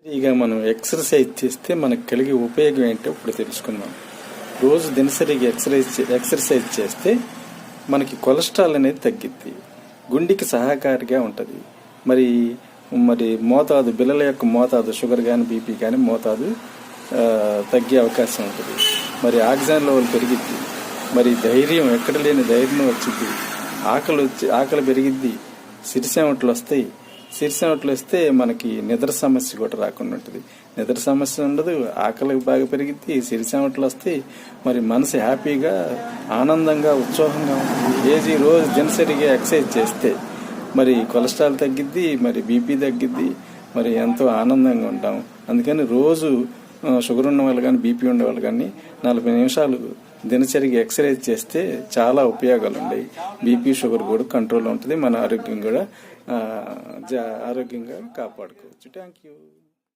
ఇక మనం ఎక్సర్సైజ్ చేస్తే మనకు కలిగే ఉపయోగం ఏంటో ఇప్పుడు తెలుసుకుందాం. రోజు దినసరిగా ఎక్సర్సైజ్ చేస్తే మనకి కొలెస్ట్రాల్ అనేది తగ్గిద్ది, గుండెకి సహకారిగా ఉంటుంది. మరి మరి మోతాదు బిళ్ళల యొక్క మోతాదు, షుగర్ కానీ బీపీ కానీ మోతాదు తగ్గే అవకాశం ఉంటుంది. మరి ఆక్సిజన్ లెవెల్ పెరిగిద్ది, మరి ధైర్యం ఎక్కడ లేని ధైర్యం వచ్చింది, ఆకలి పెరిగిద్ది, సిరిసెమటలు వస్తాయి. సిరిసెమటలు వస్తే మనకి నిద్ర సమస్య కూడా రాకుండా ఉంటుంది. నిద్ర సమస్య ఉండదు, ఆకలి బాగా పెరిగిద్ది, సిరిసెమటలు వస్తాయి. మరి మనసు హ్యాపీగా ఆనందంగా ఉత్సాహంగా ఉంటుంది. రోజు దినసరిగా ఎక్సర్సైజ్ చేస్తే మరి కొలెస్ట్రాల్ తగ్గిద్ది, మరి బీపీ తగ్గిద్ది, మరి ఎంతో ఆనందంగా ఉంటాం. అందుకని రోజు షుగర్ ఉన్న వాళ్ళు కానీ బీపీ ఉండే వాళ్ళు కానీ 40 నిమిషాలు దినచర్యగా ఎక్సర్సైజ్ చేస్తే చాలా ఉపయోగాలు ఉన్నాయి. బీపీ షుగర్ కూడా కంట్రోల్ ఉంటుంది, మన ఆరోగ్యం కూడా ఆరోగ్యంగా కాపాడుకోవచ్చు. Thank you.